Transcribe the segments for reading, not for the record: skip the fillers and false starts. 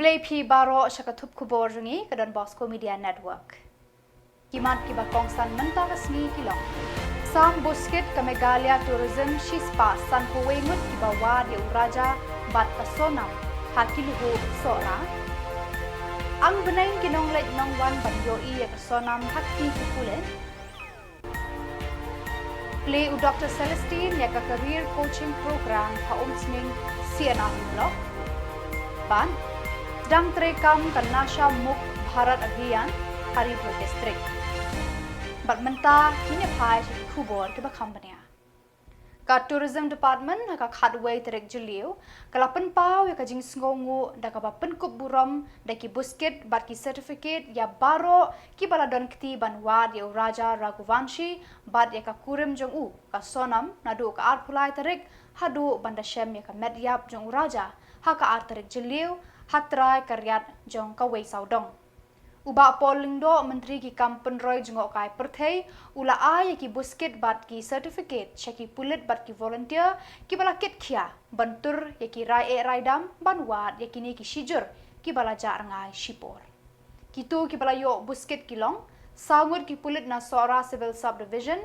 Play P Baro Shakatup Khuborjylla ke Donbosco Media Network. Kimat kiba kongsan mentah resmi Shillong. Sam Bosco ke Meghalaya Tourism Shispa San Puwengut kiba wadi uraja bat kasonam hakiluhu sora. Ang benain kinong lej nongwan banjoi ya kasonam hakti kukulen. Play u Dr. Celestine ya ka career coaching program ha umsning siana blog. Ban Dang terekam ke Nasha Muk Bharat Abhiyan Haripur District. Batmenta kini phai Khubor ke company. Ka tourism department ka khadway terek Jylliew kalapan pau ya ka jing sngongu da ka bapen kup buram da ki busket bat ki certificate ya baro ki baladon kti banwad ya raja Raghuvanshi bat ya ka kurim jong u ka sonam nadu ka arpulai terek hadu bandashem ya ka medyap jong raja ha ka ar terek Jylliew hatrai karyat jong kawai saudong. Uba polindo menteri ki kampen roy jong kai perthei ula ai ki busket bat ki certificate cheki pulit bat ki volunteer ki bala kit khia bantur ya ki rai raidam banwat ya kini ki shijur ki bala jar ngai shipor. Kitu ki bala yo busket kilong sangut ki pulit na sora civil subdivision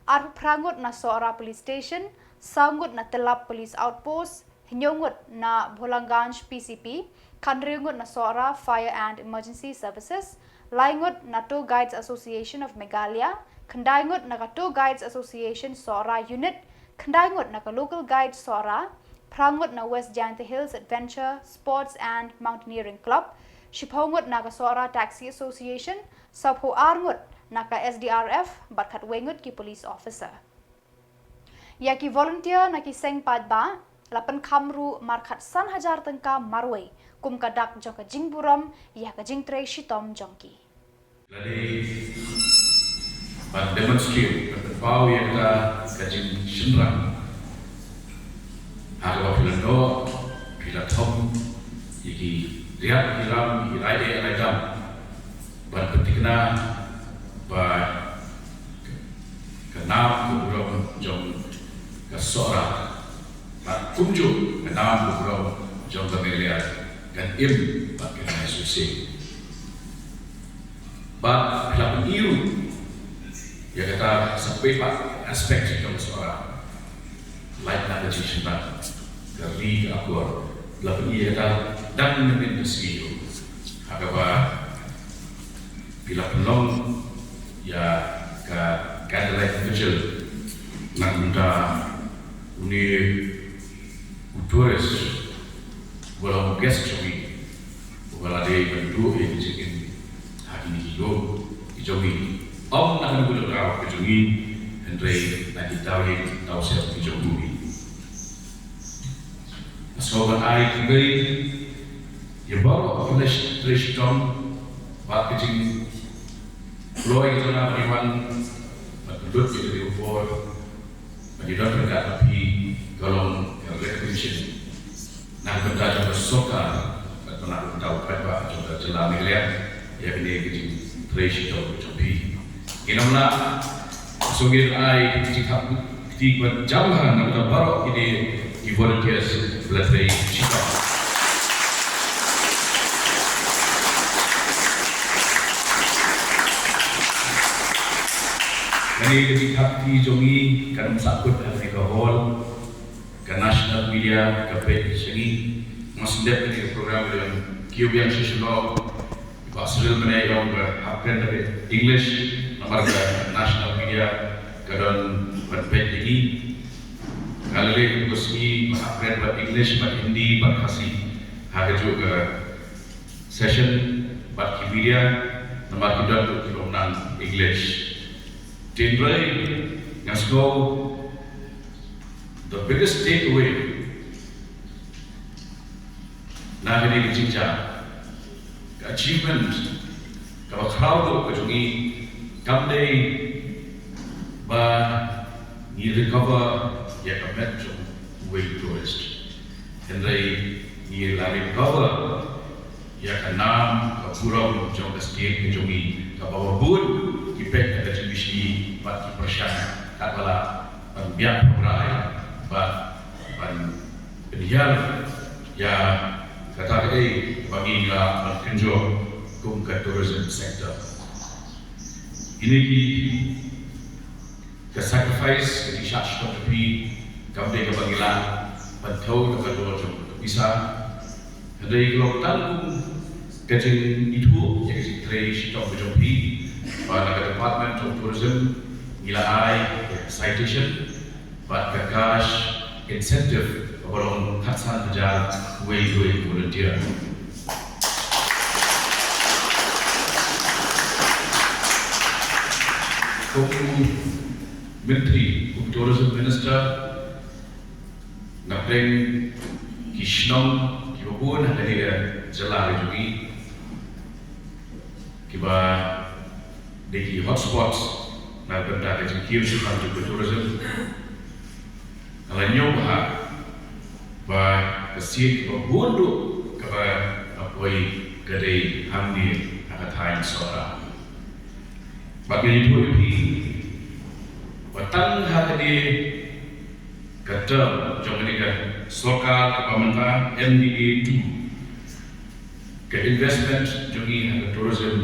ar prangut na sora police station sangut na telap police outpost Hinyongut na Bholanganj PCP, Kandringut na Sora Fire and Emergency Services, Laingut na Tour Guides Association of Meghalaya, Kandaingut na Tour Guides Association Sora Unit, Kandaingut na Local Guide Sora, Prangut na West Giant Hills Adventure, Sports and Mountaineering Club, Shiphongut na Sora Taxi Association, Sabho Arngut na SDRF, Batkatwengut ki Police Officer. Yaki volunteer na ki Seng Padba, lapan kamru markat san hajar tengka marway kum kadak jong ka jingburam ya ka jingtre shitom jongki. Ladi ban demonstrate pau ya ka jing shinrang agak pilano pilatom yiki lihat hiram hirai raidam ban petikna ba kenam kuburam jong ka sora kunjung ke dalam beberapa jangka Meghalaya dan bagi NEHU. Bab kelab biru yang kata sampai aspek jangka seorang lain nak jadi sempat dari akur kelab biru kata dan menindasi agak bila penolong ya ke gathering kecil nak minta uni tourist walau guest jogi walau ada bentuk yang dijekin hari ini jogi nak boleh kau jogi Andre nak tahu siapa jogi seorang air kembali ya bawa flash tom bak kecing loy itu nak beriman berduduk di Khubor bagi dokter kat api kalau recognition nak benda juga soka pernah tahu apa juga Jylla Meghalaya ya ini kecil treasure job jobi inamna sungir ai jika di berjauhan nak baru ini di volunteers belatih cita ini ketika di jongi kan sakut Afrika Hall ke national media ke page sini masih dapat di program yang kiubian Shillong pasal mana yang berhubungan dengan English nomor ke national media ke don page ini kalau le kusni berhubungan dengan English dengan Hindi khasi ada juga session bagi media nomor kedua untuk kilometer English Jylla yang the biggest takeaway na ini kecingca achievement kalau crowd itu kejungi kamde ba ni recover ya kamet jung way tourist henry ni la recover ya kanam kapurong jung state kejungi kabawa bun kipek ada jibisi bat persian kakala biak berai ban pendial ya kata bagi la kenjo kum ke tourism sector. Ini ke sacrifice ke discharge tapi kamde ke bagi la pantau ke kedua bisa dari lokal kejeng itu yang sekretari stop berjumpi pada Department of Tourism gila citation but cash incentive orang khasan bejar way volunteer. Menteri Tourism Minister Napreng Shillong Khubor dari Jylla juga kiba deki hotspots na benda ke kiu sipan juga tourism alanyo ba kesih kiba bondo kiba apoi gede hamdi akatain sora bagi itu batang hati kata jangan ikan soka ke pemerintah NEHU ke investment jungi ke tourism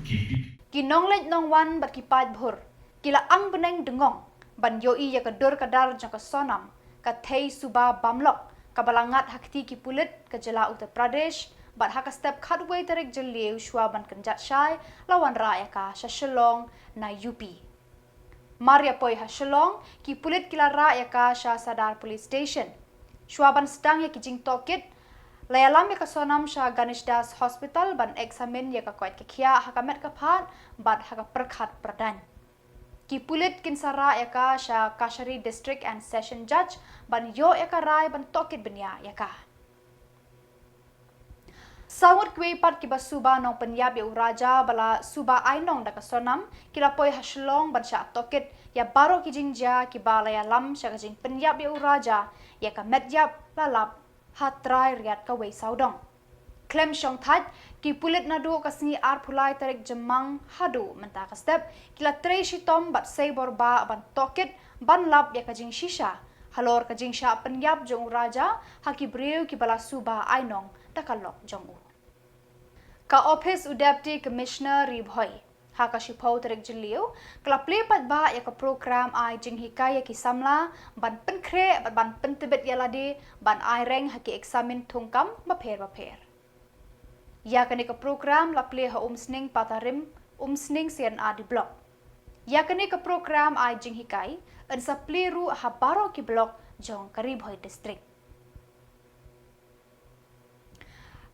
kipi Kinonglet nong wan bat kipat bhur kila ang beneng dengong ban yoi ya kedur kadar jang ke sonam ka thei suba bamlok ka balangat hakti ki pulit ke Jylla Uttar Pradesh bat haka step khatway tarik Jylliew shwa ban kanjat shai lawan raya ka Shillong na UP. Maria poi ha Shillong ki pulit kila raya ka Sadar Police Station. Shwa ban sedang ya ki jing tokit layalam ya ka sonam sha Ganesh Das Hospital ban examen ya ka koit ke khia haka met ka phat bat haka perkhat pradan. Ki pulit kinsara ya ka sha Kashari District and Session Judge ban yo ya ka rai ban tokit benya ya ka. Sawut kwe pat kiba suba nong penyab ya uraja bala suba ainong da ka sonam kila poi ha Shillong ban sha tokit ya baro ki jingja kiba layalam sha ka jing penyab ya uraja ya ka medyap lalap hatrai riat ka wei saudong. Klem shong that ki pulit nadu ka singi ar pulai tarik jemang hadu menta ka step kila trei shitom bat sei borba ban tokit ban lap ya ka jing shisha halor ka jing sha penyab jong uraja haki breu ki bala suba ainong takalok jong u. Ka Office Deputy Commissioner Ribhoy haka shipau tarik Jylliew kala plepat ba ya ka program ai jing hikaya ki Samla ban penkre ban pentibet yalade ban ai reng haki examen thungkam bapher. Ya kani ka program la ple ha umsning patarim umsning CNA di block. Ya kani ka program ai jing hikai an sa ple ru ha baro ki block jong ka Ribhoy district.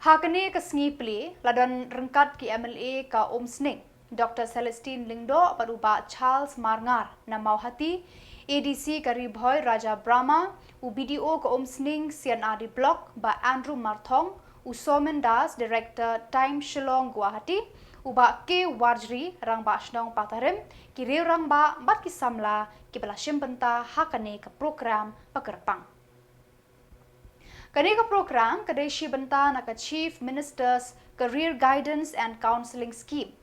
Hakani ka sngi ple ladon rengkat ki MLA ka umsning Dr. Celestine Lingdo paruba Charles Marngar na mauhati ADC ka Ribhoy Raja Brahma u BDO ka umsning CNR block ba Andrew Marthong u Somen Das Director Time Shillong Guwahati u ba K Warjri rang ba Shnong Patarim ki reu rang ba bat ki Samla ki bala shimpenta hakane ka program pakerpang. Kani ka program kadai shibenta na ka Chief Minister's Career Guidance and Counseling Scheme.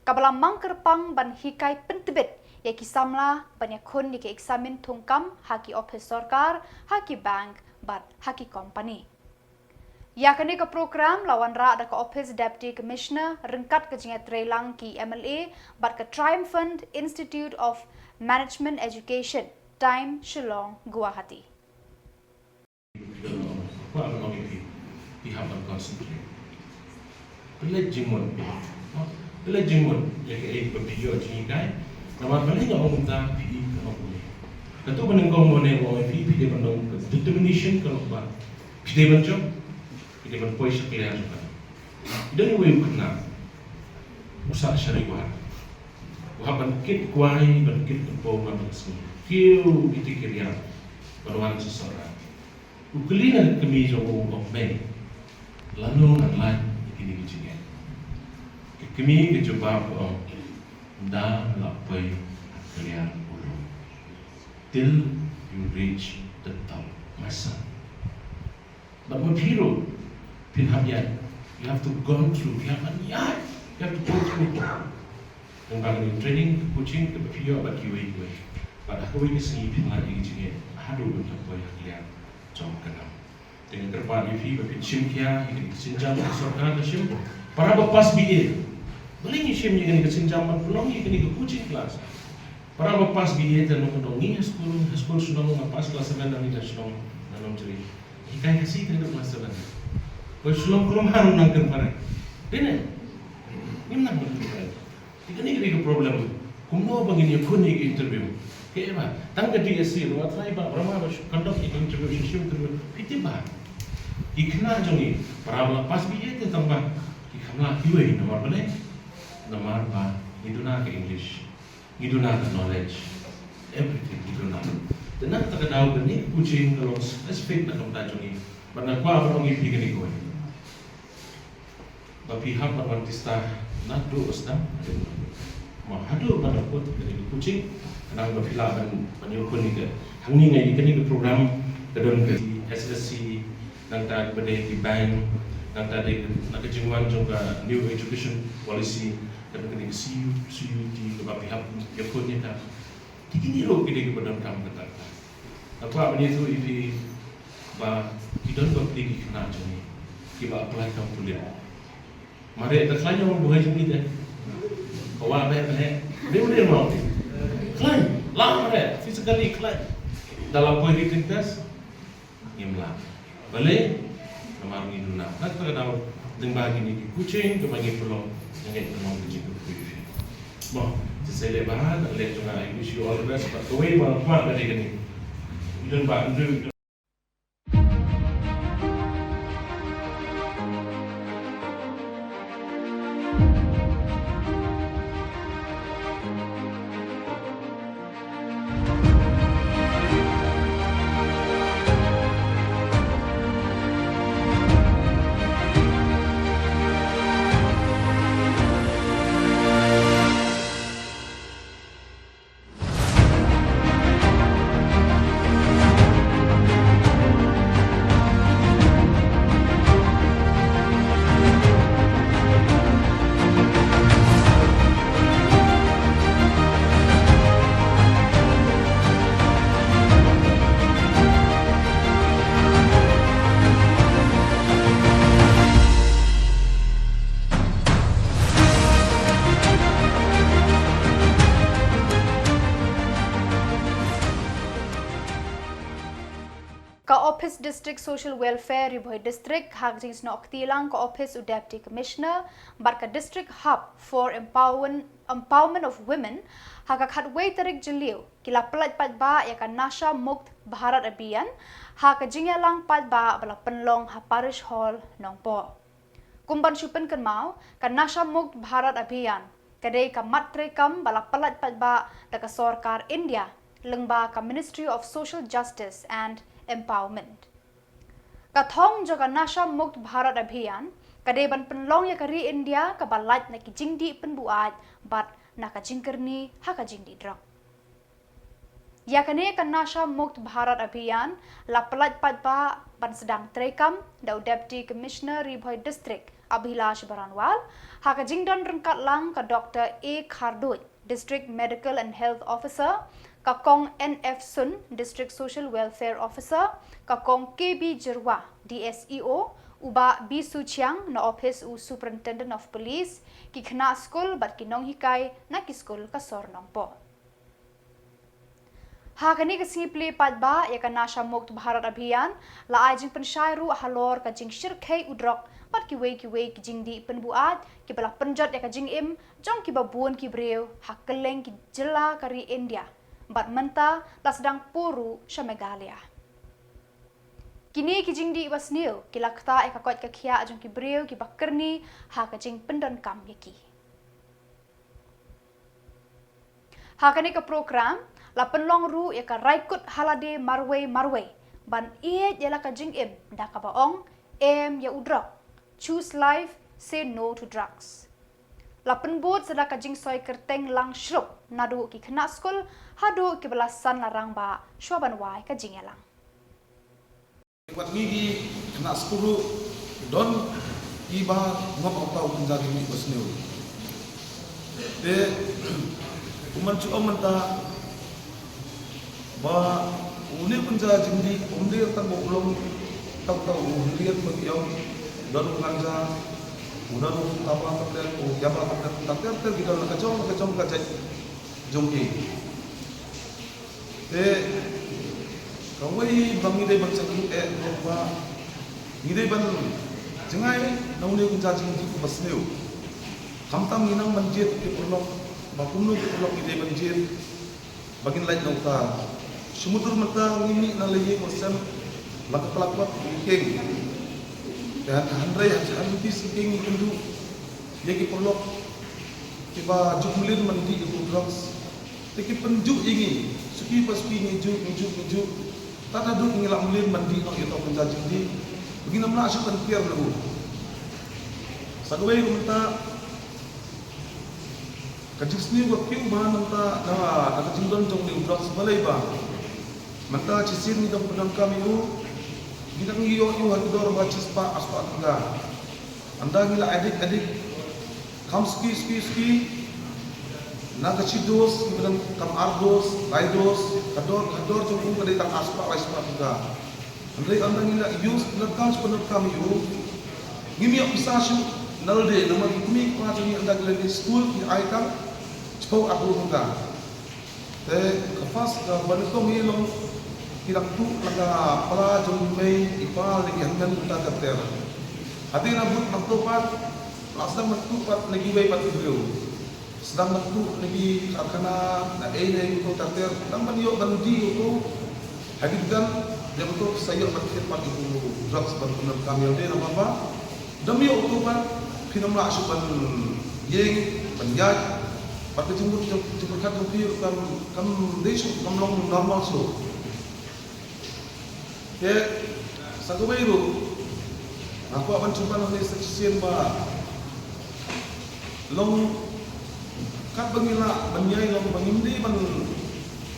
Kabala mangkerpang ban hikai pentibet ya ki Samla ban yakun ni ke examen thungkam haki office sarkar haki bank bat haki company. Ya kani ka program lawan ra da ka Office Deputy Commissioner rengkat ke jingat relang ki MLA bat ka Triumphant Institute of Management Education Time Shillong Guwahati. What are we have concentrate? Let Jimon be. Let Jimon, like a video jingai. Now, I'm going to go on that P. The two men go on a P. Determination can of P. Job. It even push a clear. Don't you wait now? Musa Shariwa. We have a kid quiet, but kid the poem of the school. Kill, we take it out. But once is alright. Ukulina kami jo of May, Lano and Line, beginning again. Kami ke jawab da lapai kalian ulung till you reach the top, my son. But what hero, you have to go through. You have to go through. Kung bagay training, coaching, the but you wait. But ako yung sini pinag-iiging hado ng lapai kalian. dengan kerpan ifi bagi sim kia ini kesinjam sorkan sim para bapas BA beli sim yang ini kesinjam pulang ini ke coaching kelas para bapas BA dan mengenai sekolah sudah mengapas kelas 7 dan ini sudah dalam ceri ikai kasih ke kelas 7 kalau sudah belum harus nangkep para ini nak betul ini ke problem kumno bangin yakun ni interview ke ba tang ke DSC ro try ba brahma ba conduct interview interview pitiba ikna jongi para pas BA te tambah ikhamla kiwe nomor bale nomor ba iduna ke English iduna ke knowledge everything iduna dan tak tahu ni kucing kalau spesifik nak kata jongi bana kwa ba ngi pigani ko ba pihak perwantista nak do ustam mahadu pada kot dari kucing kenang berfila dan menyokong ni ke hangni ngai ni ke program kedon ke SSC nang ta berde di bank nang ta de nak kejungan juga new education policy dan ke CUT ke pihak nyokong ni ta kini lo kini ke badan kam kata apa benda tu ini ba kidon berpilih kena jani kiba apply kam kuliah mari tak lain orang buat macam ni dah bawa beg dia mau klaim lama deh physically klaim dalam politik test imla boleh nama ini dulu nak tahu dengan bagi ni kucing ke bagi pelong yang itu mau kucing kucing mau sesuai bahan oleh juga I wish you all the best but the way malam dari ini dan bantu Office District Social Welfare Riboy District hak jing snok tilang ka Office u Deputy Commissioner barka District Hub for Empowerment of Women hak khatway tarik Jylliew kila pelat pat ba ya ka Nasha Mukt Bharat Abhiyan hak jingya lang pat ba bala penlong ha Parish Hall Nongpo kumban supen kan mau ka Nasha Mukt Bharat Abhiyan kadai ka matre kam bala pelat pat ba da ka Sarkar India lengba ka Ministry of Social Justice and Empowerment. Kathong jo ka Nasha Mukt Bharat Abhiyan kadeban penlong ya kari India ka balat na kijingdi penbuat bat na ka jingkerni ha ka jingdi drug. Ya kane ka Nasha Mukt Bharat Abhiyan la pelat pat ba ban sedang trekam da Deputy Commissioner Riboy District Abhilash Baranwal ha ka jingdon rengkat lang ka Dr. A Khardoi District Medical and Health Officer Kakong NF Sun, District Social Welfare Officer, Kakong KB Jirwa, DSEO, Uba B Suchiang, na Office u Superintendent of Police, ki khna school bat kinong hikay na ki school ka Sornong po. Hakani ka singipli pat ba ya ka Nasha Mukt Bharat Abhiyan, la ay jing pensyairu halor ka jing shirkay udrok bat ki way ki jing di penbuat, ki bala penjat ya ka jing im, jong ki babuan ki brew, hakeleng ki Jylla kari India. Bat menta la sedang puru sa Meghalaya. Kini kijing di wasnil kilakta ekakot kakia ajong kibreu ki bakerni ha kajing pendon kam yaki. Hakani ka program la penlong ru ya ka raikut halade marwe ban iet ya la kajing im da ka baong ya udrok choose life say no to drugs. La penbut sada kajing soy kerteng lang shruk nadu ki khna skul hadu ki belasan larang ba shoban wai kajing elang. Buat migi kena 10 don iba ngop apa penjagi mi bosneu. De uman cu amanta ba uni penjagi jindi umde tang bolong tahu hilian bagi yang dan nganja udah apa tablet jama tablet kita nak kacau kacau jongki kawai bangi dai bang saking ba ngidai ban jengai nauni kun jajing di basneu kamtam nginang manjit ke pulok bakumno ke pulok ngidai banjir bagin lain nauta sumudur mata ngimi na lagi kosem lakap king dan handrai hanti siking kundu yaki pulok tiba jumlin mandi itu drugs teki penjuk ini suki paspi ngeju tak ada duk ngilak mulin mandi no itu penjajing di begini mana asyik penkiar lagu sagway kumenta kajusni wakiu ba nanta na nakajingdon jong ni drugs balai ba mata cisin ni dong pedang kami ginang iyo hador ba cispa aspa tengah anda ngila adik kamski nakachidos kemudian kam ardos raidos kador jong kadai tang aspa tengah anda ngila use penerkam iyo gimi pisasyu nalde nama gimi pa jong anda ngila school ni aikang cepau aku tengah kafas ka banetong hilong kirang tu laga pala jong mei ipal lagi hangan kita kapter hati nabut maktopat sedang maktopat lagi bayi pati beliau sedang maktu lagi karena na nei itu kapter nang manyo bandi itu hagitan dia betul saya pakai pati itu drugs benar kami ada nama apa demi itu pan kinamla asupan yeng penjat pati jumur kat jumpi kam desu kam long normal so sagabairu aku akan coba nanti sekian ba long kat bangila banyai long bangimdi ban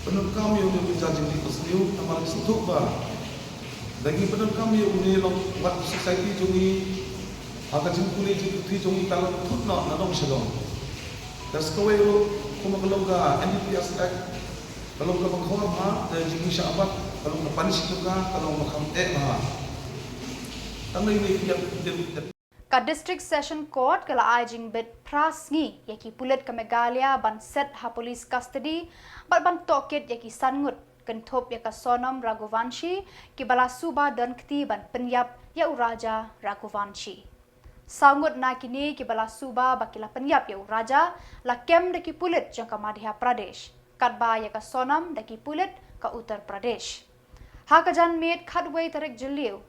penukam yang menjajing di Jylliew amal setuk ba lagi penukam yang ini long wat society jungi akan jempuli di jungi kalau putna nadong Shillong das kawairu kumagalong ga NDPS Act kalau ka maghorma dan jungi syabat kalau mapanis juga kalau makam bah tanay ni ka district session court kala ajing bit prasngi yaki pulit ka Meghalaya ban set ha police custody ban toket yaki sangut kentop yaka sonam Raghuvanshi ki bala suba dan kti ban penyap ya uraja Raghuvanshi sangut na kini ki bala suba bakila penyap ya uraja la kem de ki pulit jangka Madhya Pradesh katba yaka sonam de ki pulit ka Uttar Pradesh hakajan met khatway tarik Jylliew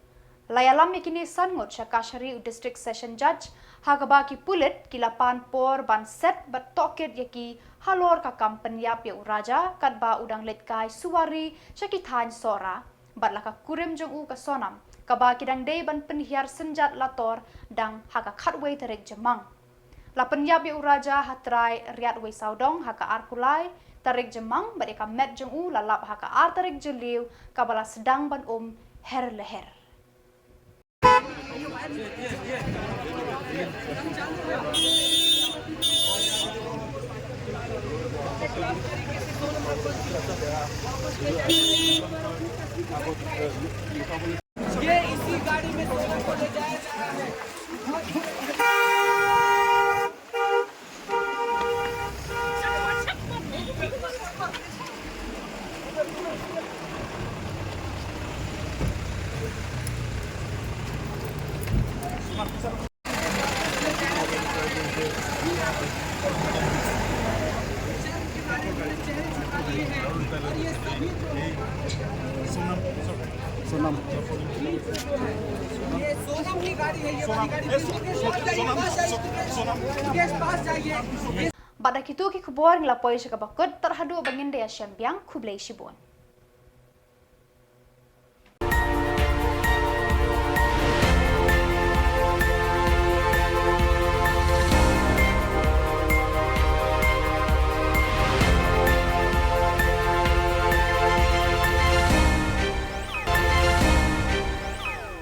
layalam ikini sangut Shakashari district session judge hagaba ki pulit kilapan por ban set bat toket yaki halor ka kampanyap ya uraja katba udang letkai suwari syakithan sora batlaka kurim jong u ka sonam kaba kidang day ban penhiar senjat lator dang haka khatway tarik Jamang la penyap ya uraja hatrai riatway saudong haka arkulai tarik Jamang badeka met jong u lalap haka ar tarik Jylliew kabala sedang ban her leher ये इसी गाड़ी में सोलर को ले जाया जा रहा है ये सोनम की गाड़ी है ये वाली गाड़ी के पास जाइए Pada kitu ki Khubor ngelapoi syakabakut terhadu bangin daya syambiang kublai shibon.